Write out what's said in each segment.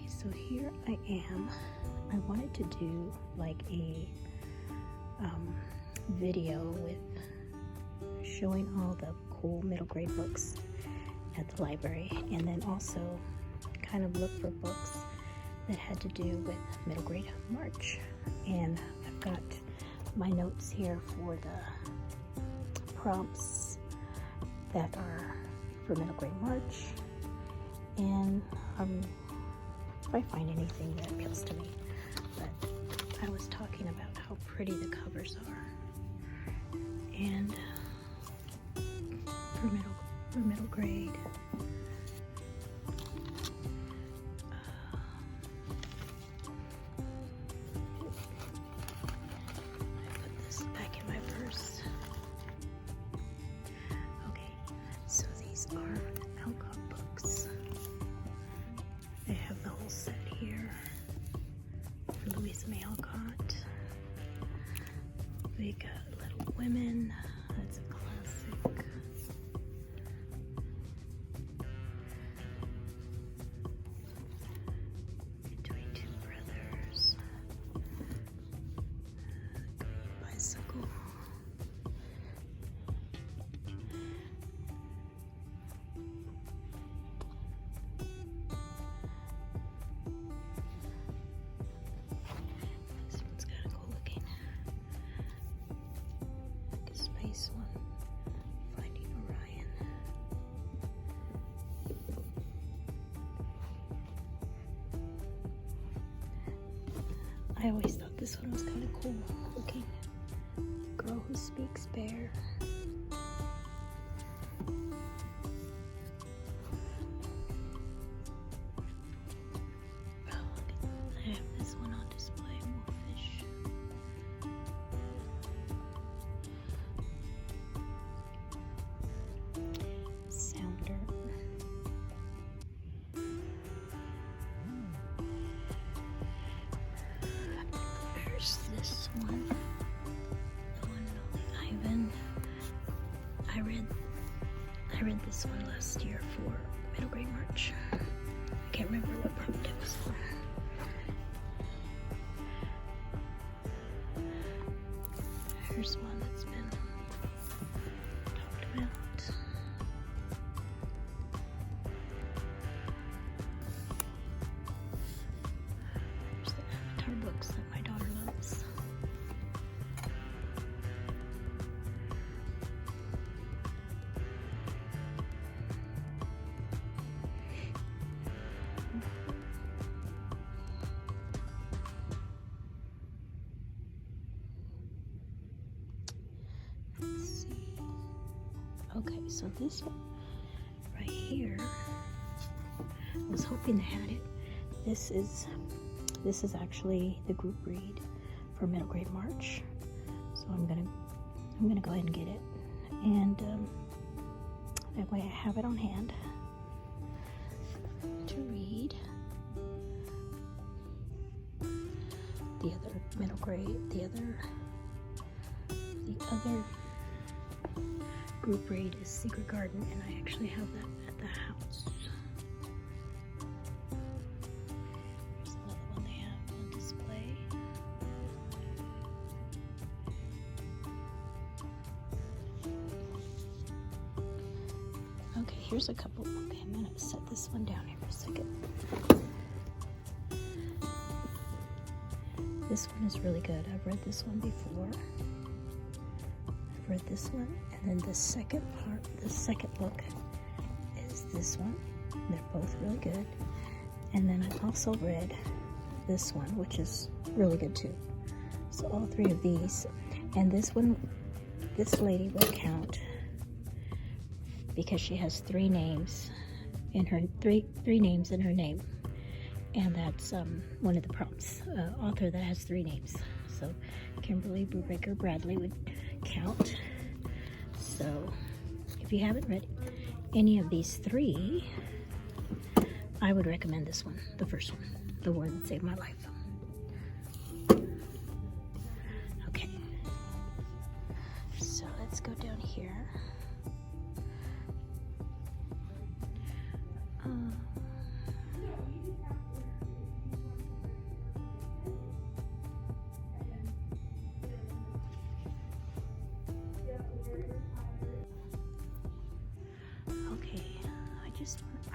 So here I am. I wanted to do like a video with showing all the cool middle grade books at the library, and then also kind of look for books that had to do with middle grade March. And I've got my notes here for the prompts that are for middle grade March, and if I find anything that appeals to me. But I was talking about how pretty the covers are, and for middle grade, I put this back in my purse. Okay, so these are Alcott books. I have the whole set here for Louisa May Alcott. We got Little Women. That's a classic. Between Two Brothers. Green Bicycle. This one's kind of cool looking. Like a space one. Finding Orion. I always thought this one was kind of cool looking. Girl Who Speaks Bear. Oh, I have this one on display, Wolfish. Sounder. There's this one. The one and only Ivan. I read this one last year for middle grade March. I can't remember what prompt it was for. Here's one that's been talked about. There's the Avatar books that my daughter loves. Let's see. Okay, so this one right here, I was hoping they had it. This is actually the group read for middle grade March. So I'm gonna go ahead and get it, and that way I have it on hand to read. The other middle grade, the other group read is Secret Garden, and I actually have that at the house. Here's another one they have on display. Okay, here's a couple. Okay, I'm gonna set this one down here for a second. This one is really good. I've read this one before. I've read this one, and then the second book is this one. They're both really good. And then I've also read this one, which is really good too. So all three of these. And this one, this lady will count because she has three names in her three names in her name. And that's one of the prompts, author that has three names. So Kimberly Brubaker Bradley would count. So if you haven't read any of these three, I would recommend this one, the first one, the one that saved my life. Okay, so let's go down here.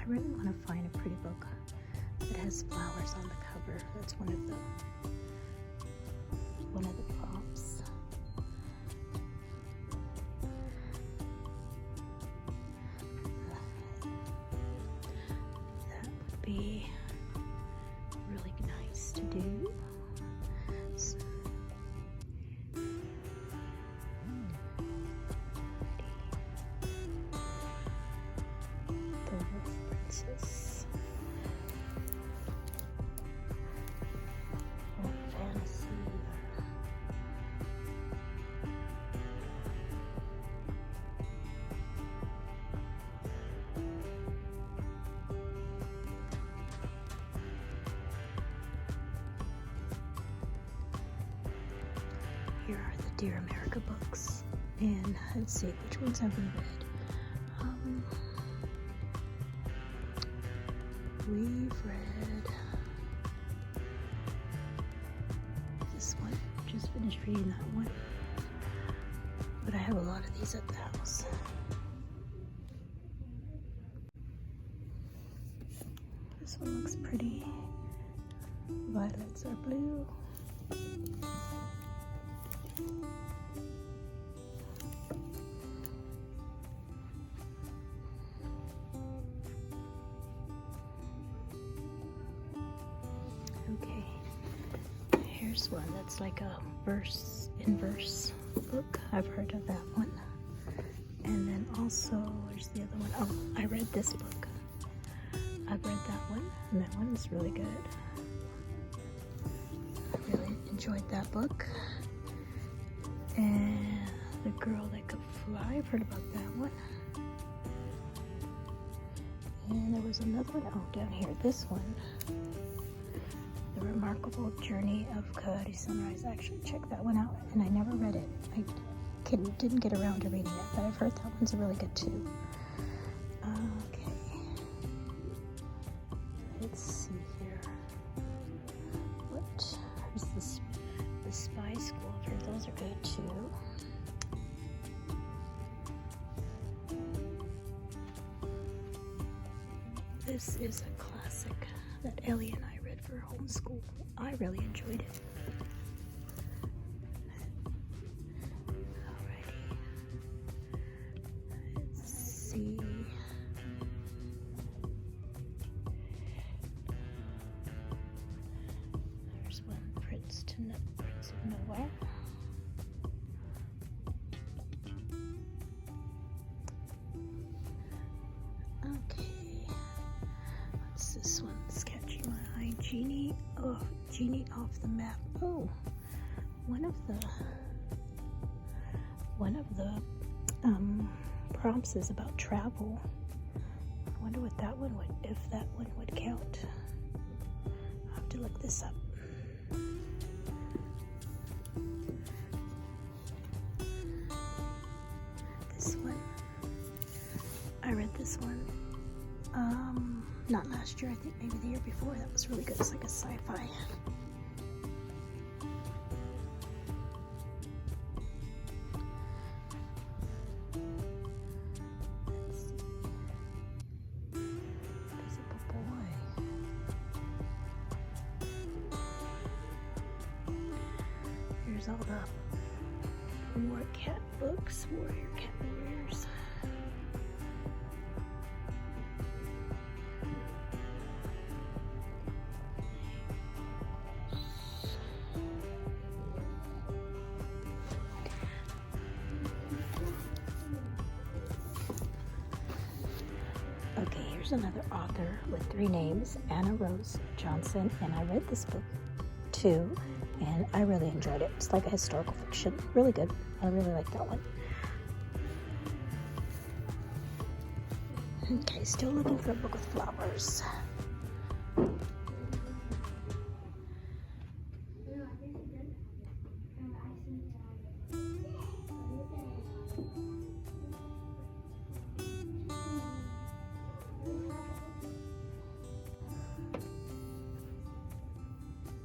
I really want to find a pretty book that has flowers on the cover. That's one of the prompts. That would be really nice to do. So, the Wolf Princess. Oh, fantasy. Here are the Dear America books, and let's see which ones have we read. We've read this one. Just finished reading that one, but I have a lot of these at the house. This one looks pretty. Violets are blue. Okay, here's one that's like a verse in verse book. I've heard of that one. And then also, where's the other one? Oh, I read this book. I've read that one, and that one's really good. I really enjoyed that book. And The Girl That Could Fly, I've heard about that one. And there was another one, oh, down here, this one. The Remarkable Journey of Coyote Sunrise. I actually checked that one out, and I never read it. I didn't get around to reading it, but I've heard that one's really good too. Okay. Let's see here. What is this? The Spy School. I've heard those are good too. This is a classic that Ellie and I read for homeschool. I really enjoyed it. Alrighty. Let's see. There's one, Prince of Nowhere. Okay. What's this one? It's catching my eye. Genie. Oh, Genie Off the Map. Oh, one of the prompts is about travel. I wonder what that one would, if that one would count. I'll have to look this up. This one, I read this one. Not last year, I think maybe the year before. That was really good. It's like a sci-fi. Let's see. Invisible Boy. Here's all the War Cat books. Warrior Cat Warriors. Okay, here's another author with 3 names, Anna Rose Johnson, and I read this book too, and I really enjoyed it. It's like a historical fiction, really good. I really like that one. Okay, still looking for a book with flowers.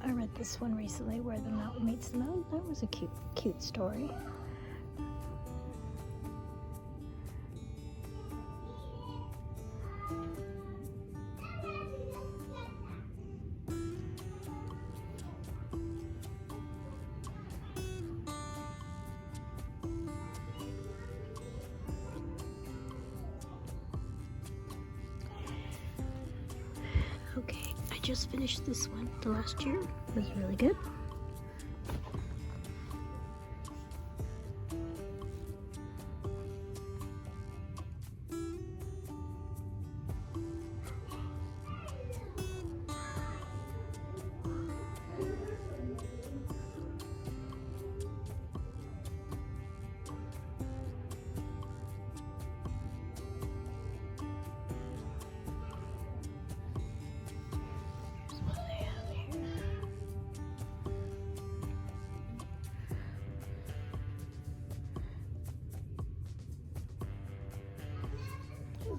I read this one recently, Where the Mountain Meets the Moon. That was a cute story. just finished this one the last year. It was really good.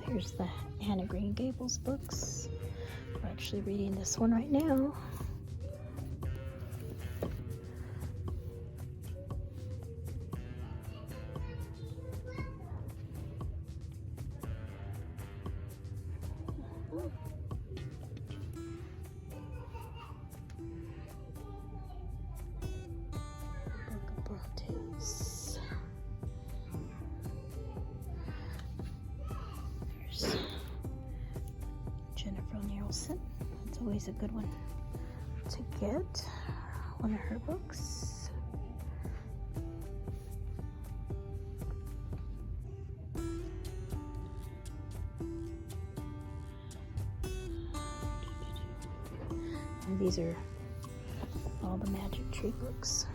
Here's the Anna Green Gables books. We're actually reading this one right now. That's always a good one to get, one of her books. And these are all the Magic Tree books.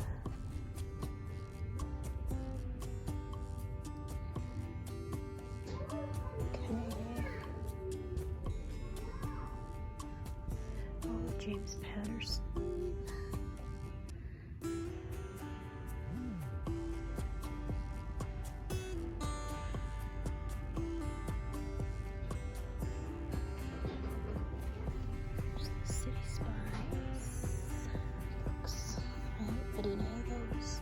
James Patterson. There's the City Spies books. I haven't read any of those.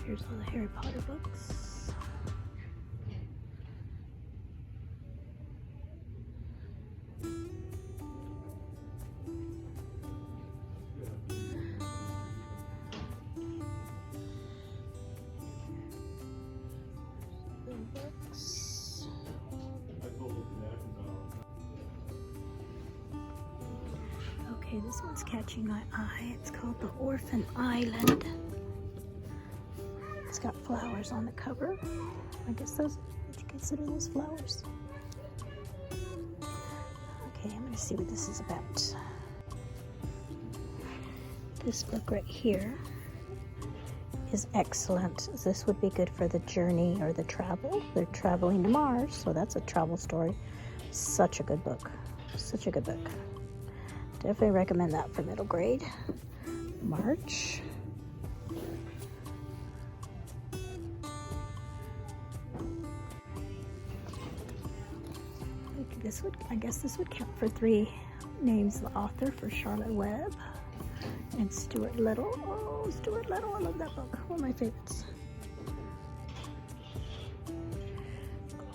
Here's all the Harry Potter books. Books. Okay, this one's catching my eye. It's called The Orphan Island. It's got flowers on the cover. I guess those, would you consider those flowers? Okay, I'm going to see what this is about. This book right here is excellent. This would be good for the journey or the travel. They're traveling to Mars, so that's a travel story. Such a good book. Such a good book. Definitely recommend that for middle grade. March. I guess this would count for 3 names. The author for Charlotte Webb and Stuart Little. Oh, Stuart Little, I love that book. One of my favorites.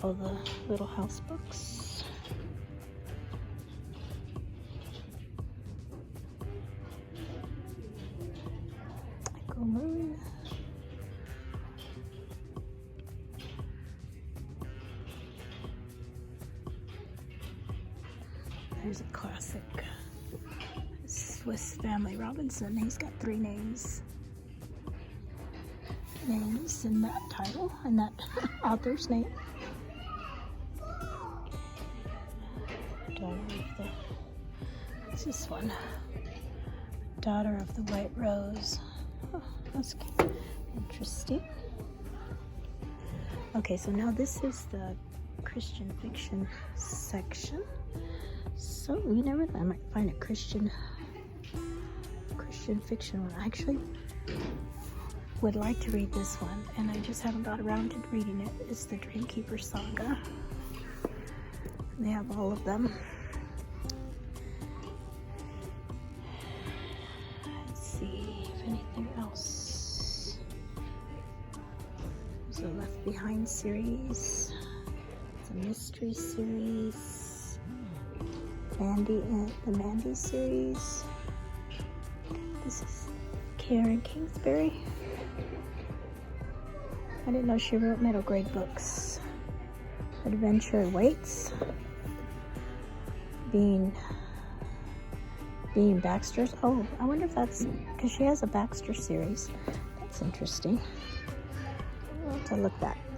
All the Little House books. Echo Moon. There's a classic, Swiss Family Robinson. He's got 3 names in that title and that author's name. What's this one? Daughter of the White Rose. Oh, that's cute. Interesting. Okay, so now this is the Christian fiction section. So you never know, I might find a Christian fiction one. I actually would like to read this one, and I just haven't got around to reading it. It's the Dreamkeeper Saga. They have all of them. Behind series. It's a mystery series. Mandy and the Mandy series. This is Karen Kingsbury. I didn't know she wrote middle grade books. Adventure Awaits. Being Baxter's. Oh, I wonder if that's because she has a Baxter series. That's interesting. I'll have to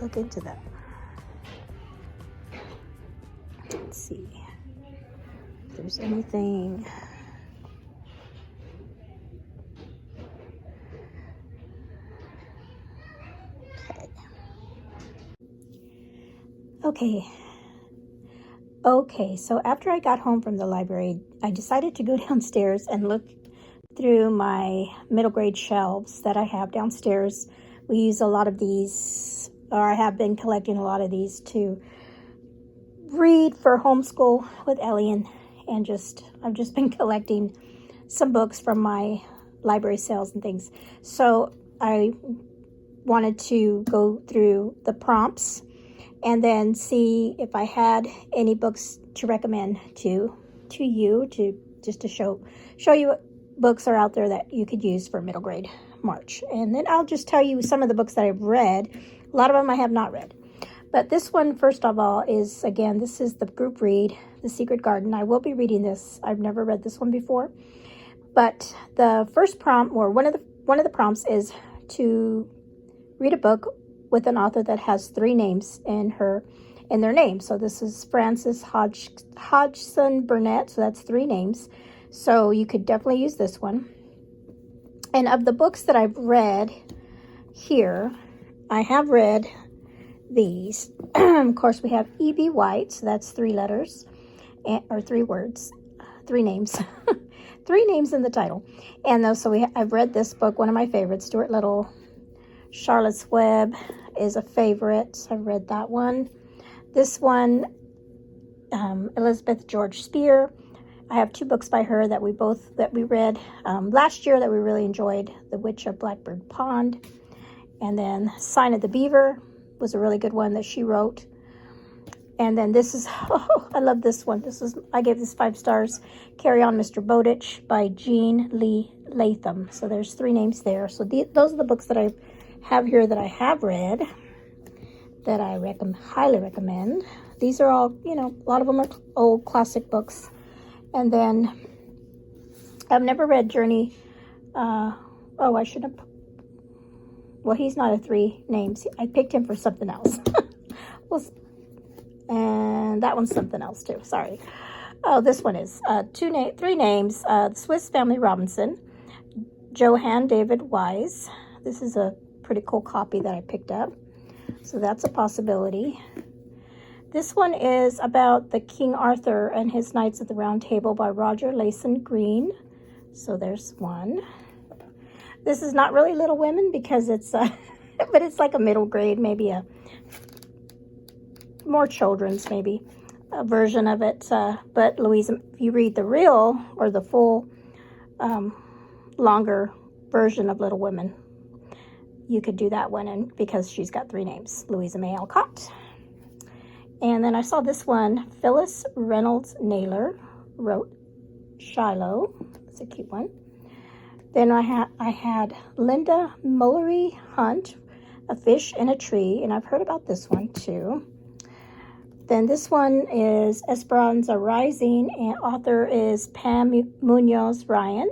look into that. Let's see if there's anything. Okay, so after I got home from the library, I decided to go downstairs and look through my middle grade shelves that I have downstairs. We use a lot of these, or I have been collecting a lot of these to read for homeschool with Ellie, and I've just been collecting some books from my library sales and things. So I wanted to go through the prompts and then see if I had any books to recommend to you, just to show you what books are out there that you could use for middle grade March. And then I'll just tell you some of the books that I've read. A lot of them I have not read. But this one, first of all, is, again, this is the group read, The Secret Garden. I will be reading this. I've never read this one before. But the first prompt, or one of the prompts, is to read a book with an author that has 3 names in their name. So this is Frances Hodgson Burnett. So that's 3 names. So you could definitely use this one. And of the books that I've read here, I have read these. Of course, we have E.B. White. So that's 3 letters, or 3 words, 3 names. 3 names in the title. And so I've read this book, one of my favorites, Stuart Little. Charlotte's Web is a favorite. I've read that one. This one, Elizabeth George Spear. I have 2 books by her that we read last year that we really enjoyed. The Witch of Blackbird Pond. And then Sign of the Beaver was a really good one that she wrote. And then this is, I love this one. I gave this 5 stars. Carry On, Mr. Bowditch by Jean Lee Latham. So there's 3 names there. So those are the books that I have here that I have read that I highly recommend. These are all, a lot of them are old classic books. And then I've never read Journey. I should have. Well, he's not a 3 names. I picked him for something else. And that one's something else too. Sorry. Oh, this one is 3 names. The Swiss Family Robinson, Johann David Wise. This is a pretty cool copy that I picked up. So that's a possibility. This one is about the King Arthur and his Knights of the Round Table by Roger Layson Green. So there's one. This is not really Little Women because it's, but it's like a middle grade, maybe a more children's, maybe a version of it. But Louise, if you read the real or the full, longer version of Little Women, you could do that one, and because she's got 3 names, Louisa May Alcott. And then I saw this one, Phyllis Reynolds Naylor wrote Shiloh. It's a cute one. Then I had Linda Mullery Hunt, A Fish in a Tree, and I've heard about this one too. Then this one is Esperanza Rising, and author is Pam Munoz Ryan.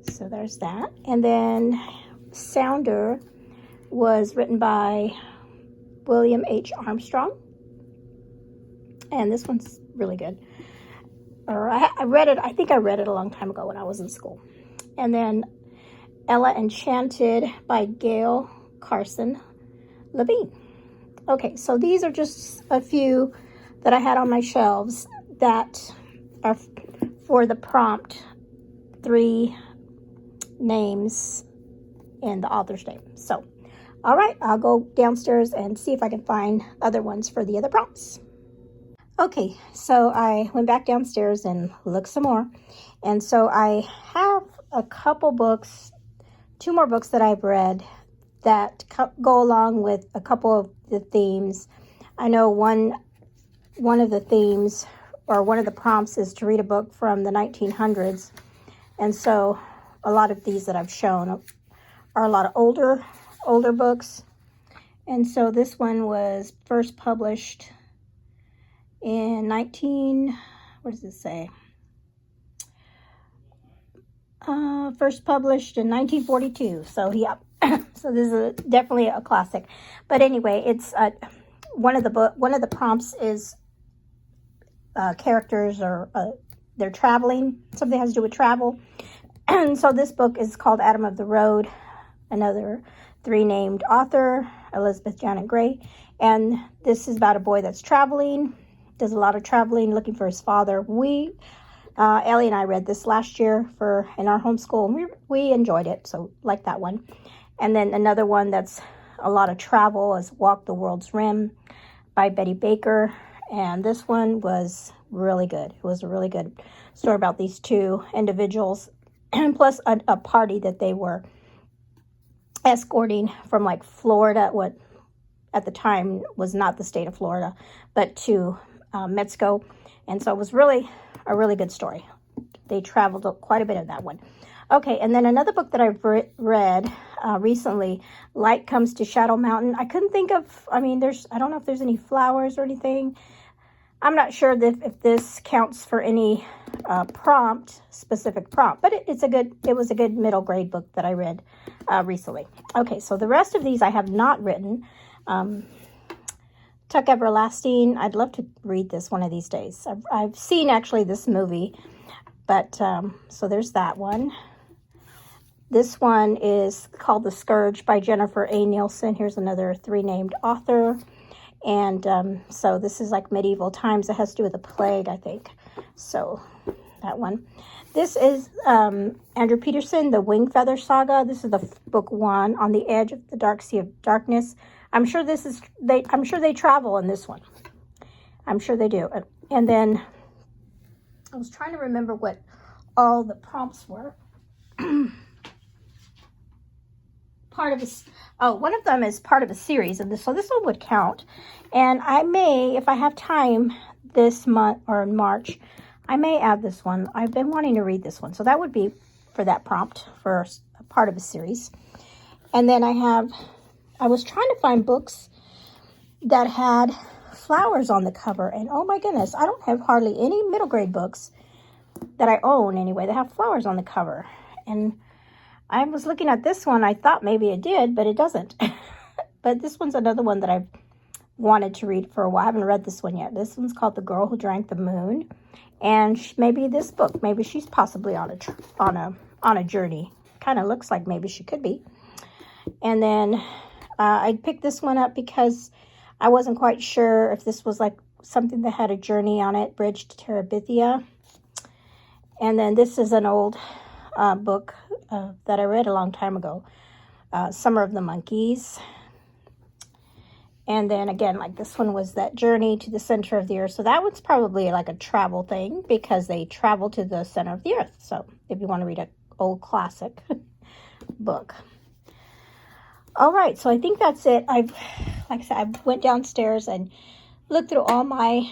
So there's that. And then Sounder was written by William H. Armstrong. And this one's really good. Or I read it, I think I read it a long time ago when I was in school. And then Ella Enchanted by Gail Carson Levine. Okay, so these are just a few that I had on my shelves that are for the prompt 3 names in the author's name. So, all right, I'll go downstairs and see if I can find other ones for the other prompts. Okay, so I went back downstairs and looked some more. And so I have a couple books, 2 more books that I've read that go along with a couple of the themes. I know one of the themes, or one of the prompts, is to read a book from the 1900s. And so a lot of these that I've shown are a lot of older books. And so this one was first published in what does it say? First published in 1942. So yeah, so this is definitely a classic. But anyway, it's one of the prompts is characters or they're traveling. Something has to do with travel. And so this book is called Adam of the Road. Another 3 named author, Elizabeth Janet Gray. And this is about a boy that's traveling, does a lot of traveling, looking for his father. Ellie and I read this last year in our homeschool, and we enjoyed it, so like that one. And then another one that's a lot of travel is Walk the World's Rim by Betty Baker. And this one was really good. It was a really good story about these 2 individuals, and plus a party that they were escorting from like Florida, what at the time was not the state of Florida, but to Mexico. And so it was really a really good story. They traveled quite a bit of that one. Okay, and then another book that I've read recently, Light Comes to Shadow Mountain. I couldn't think of, I don't know if there's any flowers or anything. I'm not sure if this counts for any specific prompt, but it was a good middle grade book that I read recently. Okay, so the rest of these I have not written. Tuck Everlasting, I'd love to read this one of these days. I've seen actually this movie, but so there's that one. This one is called The Scourge by Jennifer A. Nielsen. Here's another 3 named author. And so this is like medieval times. It has to do with the plague, I think. So that one. This is Andrew Peterson, The Wing Feather Saga. This is the book 1, On the Edge of the Dark Sea of Darkness. I'm sure they travel in this one. I'm sure they do. And then I was trying to remember what all the prompts were. One of them is part of a series, and so this one would count. And I may, if I have time this month or in March, I may add this one. I've been wanting to read this one, so that would be for that prompt for a part of a series. And then I was trying to find books that had flowers on the cover, and oh my goodness, I don't have hardly any middle grade books that I own anyway that have flowers on the cover. And I was looking at this one. I thought maybe it did, but it doesn't. But this one's another one that I've wanted to read for a while. I haven't read this one yet. This one's called The Girl Who Drank the Moon. And maybe this book, maybe she's possibly on a journey. Kind of looks like maybe she could be. And then I picked this one up because I wasn't quite sure if this was like something that had a journey on it, Bridge to Terabithia. And then this is an old book that I read a long time ago, Summer of the Monkeys. And then again, like this one was that journey to the center of the earth. So that one's probably like a travel thing because they travel to the center of the earth. So if you want to read an old classic book. All right, so I think that's it. Like I said, I went downstairs and looked through all my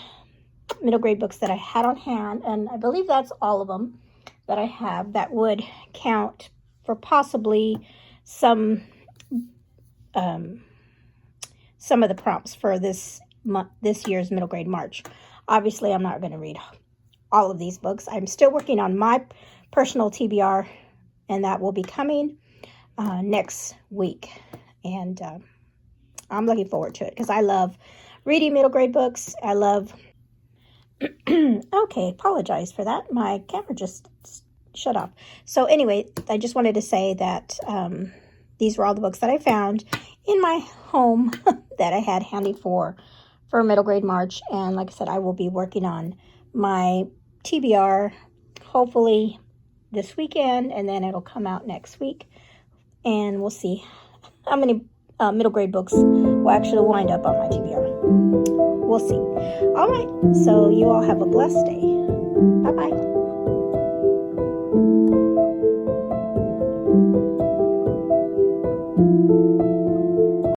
middle grade books that I had on hand, and I believe that's all of them that I have that would count for possibly some of the prompts for this year's middle grade March. Obviously, I'm not going to read all of these books. I'm still working on my personal TBR, and that will be coming next week. And I'm looking forward to it because I love reading middle grade books. I love... Okay, apologize for that. My camera just shut off. So anyway, I just wanted to say that these were all the books that I found in my home that I had handy for middle grade March. And like I said, I will be working on my TBR hopefully this weekend, and then it'll come out next week. And we'll see how many middle grade books will actually wind up on my TBR. We'll see. All right, so you all have a blessed day. Bye-bye.